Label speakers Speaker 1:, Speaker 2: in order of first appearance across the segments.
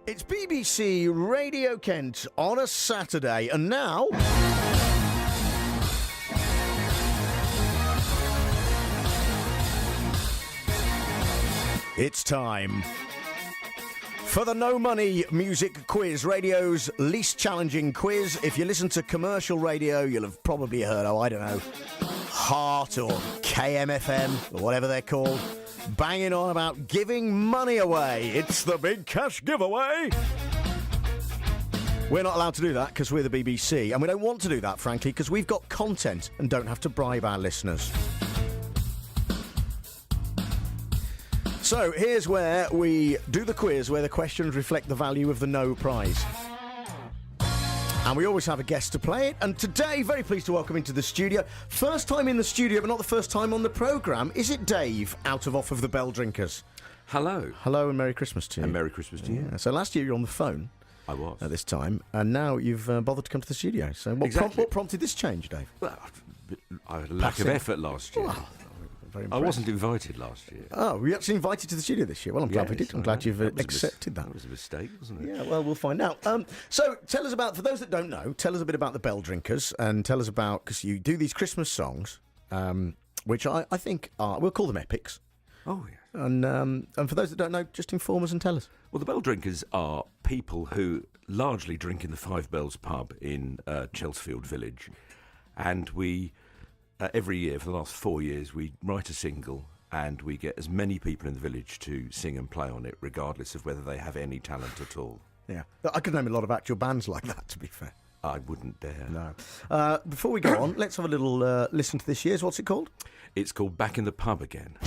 Speaker 1: It's BBC Radio Kent on a Saturday, and now... it's time for the No Money Music Quiz, radio's least challenging quiz. If you listen to commercial radio, you'll have probably heard, Heart or KMFM, or whatever they're called, banging on about giving money away. It's the big cash giveaway. We're not allowed to do that because we're the BBC, and we don't want to do that, frankly, because we've got content and don't have to bribe our listeners. So here's where we do the quiz, where the questions reflect the value of the no prize. And we always have a guest to play it. And today, very pleased to welcome into the studio. First time in the studio, but not the first time on the programme. Is it Dave, out of off of the Belldrinkers?
Speaker 2: Hello.
Speaker 1: Hello and Merry Christmas to you.
Speaker 2: And Merry Christmas to you.
Speaker 1: Yeah. So last year you were on the phone.
Speaker 2: I was.
Speaker 1: At this time. And now you've bothered to come to the studio. So what prompted this change, Dave?
Speaker 2: Well, I had a lack of effort last year.
Speaker 1: Wow.
Speaker 2: I wasn't invited last year.
Speaker 1: Oh, were you actually invited to the studio this year? Well, I'm glad we did. I'm glad you've accepted that.
Speaker 2: That was a mistake, wasn't it?
Speaker 1: Yeah, well, we'll find out. So tell us about, for those that don't know, tell us a bit about the Belldrinkers and tell us about, because you do these Christmas songs, which I think are, we'll call them epics.
Speaker 2: Oh, yeah.
Speaker 1: And for those that don't know, just inform us and tell us.
Speaker 2: Well, the Belldrinkers are people who largely drink in the Five Bells pub in Chelsfield Village. And we... every year, for the last 4 years, we write a single and we get as many people in the village to sing and play on it, regardless of whether they have any talent at all.
Speaker 1: Yeah. I could name a lot of actual bands like that, to be fair.
Speaker 2: I wouldn't dare.
Speaker 1: No. Before we go on, let's have a little listen to this year's. What's it called?
Speaker 2: It's called Back in the Pub Again.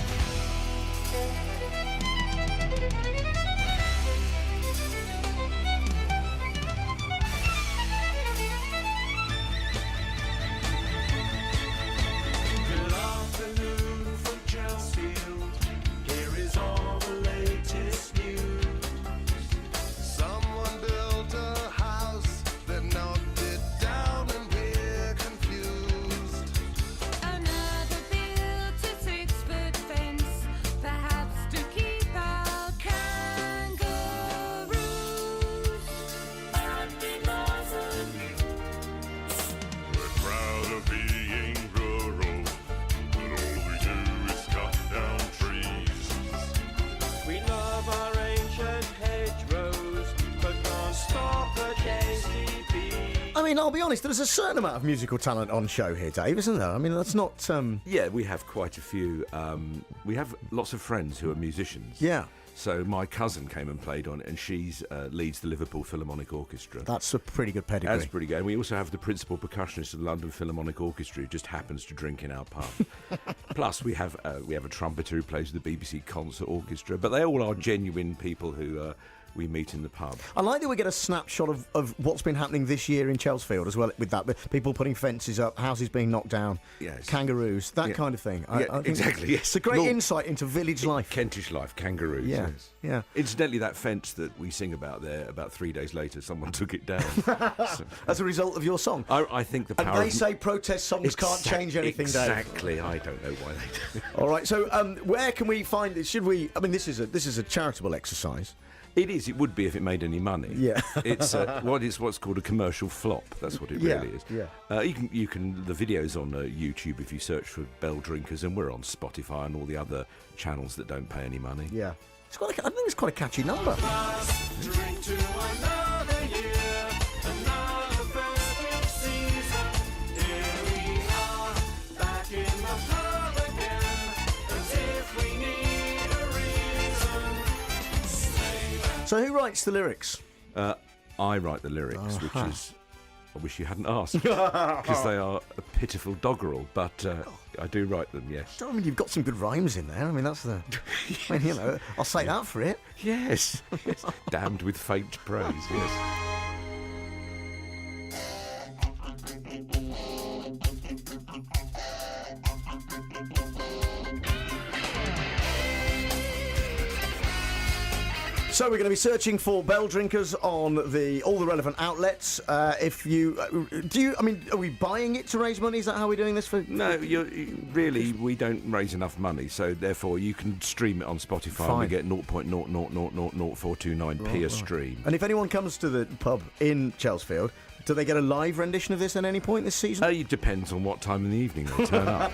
Speaker 1: I'll be honest, there's a certain amount of musical talent on show here, Dave, isn't there? I mean, that's not...
Speaker 2: Yeah, we have quite a few. We have lots of friends who are musicians.
Speaker 1: Yeah.
Speaker 2: So my cousin came and played on it, and she leads the Liverpool Philharmonic Orchestra.
Speaker 1: That's a pretty good pedigree.
Speaker 2: That's pretty good. And we also have the principal percussionist of the London Philharmonic Orchestra, who just happens to drink in our pub. Plus, we have a trumpeter who plays with the BBC Concert Orchestra. But they all are genuine people who... we meet in the pub. I like that we get a snapshot of what's been happening this year in Chelsfield as well, with that, people putting fences up, houses being knocked down, yes,
Speaker 1: kangaroos, that kind of thing.
Speaker 2: I exactly, yes.
Speaker 1: It's a great insight into village life.
Speaker 2: Kentish life, kangaroos, yes.
Speaker 1: Yeah.
Speaker 2: Incidentally, that fence that we sing about there, about 3 days later, someone took it down.
Speaker 1: As a result of your song?
Speaker 2: I think the power...
Speaker 1: And they say protest songs can't change anything,
Speaker 2: exactly.
Speaker 1: Dave.
Speaker 2: I don't know why they do.
Speaker 1: All right, so where can we find it? Should we... I mean, this is a charitable exercise.
Speaker 2: It is. It would be if it made any money.
Speaker 1: Yeah.
Speaker 2: It's what's called a commercial flop. That's what it really is.
Speaker 1: Yeah.
Speaker 2: You can. The video's on YouTube if you search for Belldrinkers, and we're on Spotify and all the other channels that don't pay any money.
Speaker 1: Yeah. I think it's quite a catchy number.
Speaker 3: Drink to another year, another festive season. Here we are, back in the pub again, as if we need a reason.
Speaker 1: So who writes the lyrics?
Speaker 2: I write the lyrics, which is... I wish you hadn't asked, because they are a pitiful doggerel, but I do write them, yes.
Speaker 1: I mean, you've got some good rhymes in there. I mean, that's the...
Speaker 2: Yes.
Speaker 1: I mean, I'll say that for it.
Speaker 2: Yes. Damned with faint praise, yes.
Speaker 1: So we're going to be searching for Belldrinkers on all the relevant outlets. If you are we buying it to raise money? Is that how we're doing this?
Speaker 2: No, really, we don't raise enough money, so therefore you can stream it on Spotify.
Speaker 1: Fine.
Speaker 2: And we get 0.0000429p a stream.
Speaker 1: And if anyone comes to the pub in Chelsfield, do they get a live rendition of this at any point this season?
Speaker 2: It depends on what time in the evening they turn up.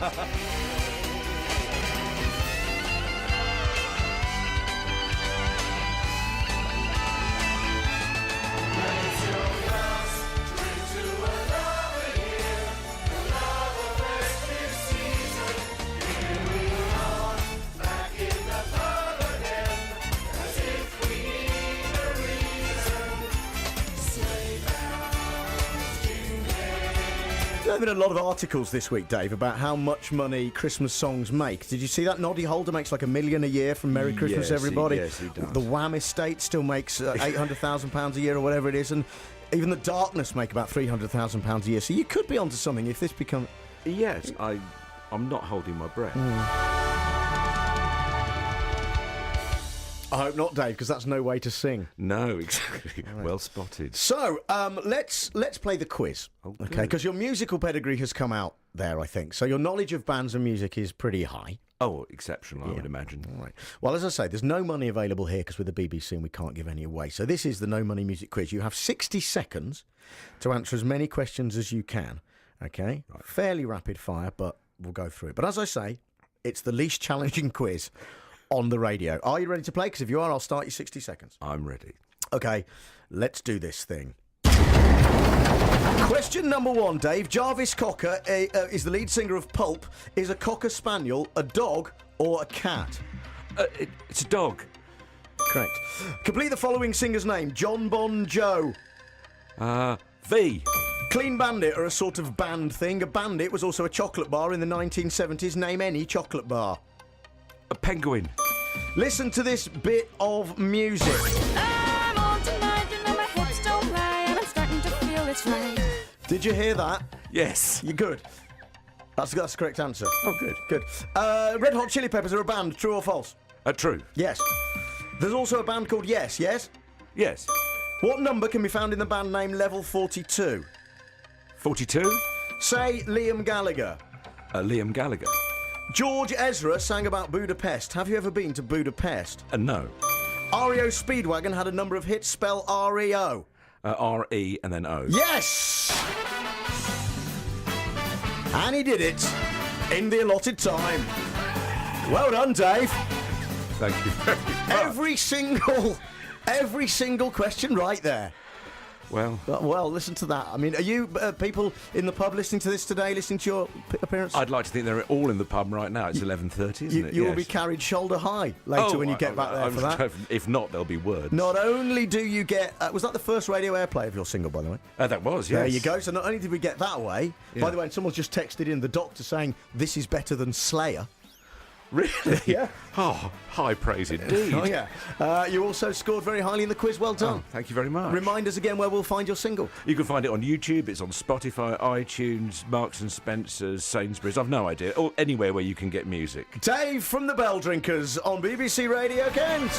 Speaker 1: There have been a lot of articles this week, Dave, about how much money Christmas songs make. Did you see that? Noddy Holder makes like $1 million a year from Merry Christmas, Everybody.
Speaker 2: Yes, he does.
Speaker 1: The Wham estate still makes £800,000 a year or whatever it is, and even the Darkness make about £300,000 a year. So you could be onto something if this becomes...
Speaker 2: Yes, I'm not holding my breath.
Speaker 1: I hope not, Dave, because that's no way to sing.
Speaker 2: No, exactly. Right. Well spotted.
Speaker 1: So, let's play the quiz, okay? Because your musical pedigree has come out there, I think. So your knowledge of bands and music is pretty high.
Speaker 2: Oh, exceptional, I would imagine.
Speaker 1: All right. Well, as I say, there's no money available here because we're the BBC and we can't give any away. So this is the No Money Music Quiz. You have 60 seconds to answer as many questions as you can, okay? Right. Fairly rapid fire, but we'll go through it. But as I say, it's the least challenging quiz on the radio. Are you ready to play? Because if you are, I'll start your 60 seconds.
Speaker 2: I'm ready.
Speaker 1: Okay, let's do this thing. Question number 1, Dave. Jarvis Cocker is the lead singer of Pulp. Is a Cocker Spaniel a dog or a cat?
Speaker 2: It's a dog.
Speaker 1: Correct. Complete the following singer's name. John Bon Joe.
Speaker 2: V.
Speaker 1: Clean Bandit are a sort of band thing. A bandit was also a chocolate bar in the 1970s. Name any chocolate bar.
Speaker 2: A penguin.
Speaker 1: Listen to this bit of music.
Speaker 4: I'm on tonight, you know my hips don't lie, and I'm starting to feel it's right.
Speaker 1: Did you hear that?
Speaker 2: Yes.
Speaker 1: You're good. That's the correct answer.
Speaker 2: Oh, good.
Speaker 1: Good. Red Hot Chili Peppers are a band, true or false?
Speaker 2: True.
Speaker 1: Yes. There's also a band called Yes, yes?
Speaker 2: Yes.
Speaker 1: What number can be found in the band name Level 42?
Speaker 2: 42.
Speaker 1: Say Liam Gallagher.
Speaker 2: Liam Gallagher.
Speaker 1: George Ezra sang about Budapest. Have you ever been to Budapest?
Speaker 2: No.
Speaker 1: REO Speedwagon had a number of hits. Spell REO.
Speaker 2: R-E and then O.
Speaker 1: Yes! And he did it in the allotted time. Well done, Dave.
Speaker 2: Thank you very much.
Speaker 1: Every single question right there.
Speaker 2: Well,
Speaker 1: listen to that. I mean, are you people in the pub listening to this today, listening to your appearance?
Speaker 2: I'd like to think they're all in the pub right now. It's 11:30, isn't it?
Speaker 1: You will
Speaker 2: Yes.
Speaker 1: be carried shoulder high later when you get back there for that.
Speaker 2: If not, there'll be words.
Speaker 1: Not only do you get... was that the first radio airplay of your single, by the way?
Speaker 2: That was, yes.
Speaker 1: There you go. So not only did we get that away, by the way, and someone's just texted in the doctor saying this is better than Slayer.
Speaker 2: Really?
Speaker 1: Yeah.
Speaker 2: Oh, high praise indeed.
Speaker 1: Oh, yeah. You also scored very highly in the quiz. Well done.
Speaker 2: Oh, thank you very much.
Speaker 1: Remind us again where we'll find your single.
Speaker 2: You can find it on YouTube. It's on Spotify, iTunes, Marks and Spencer's, Sainsbury's. I've no idea. Or anywhere where you can get music.
Speaker 1: Dave from the Belldrinkers on BBC Radio Kent.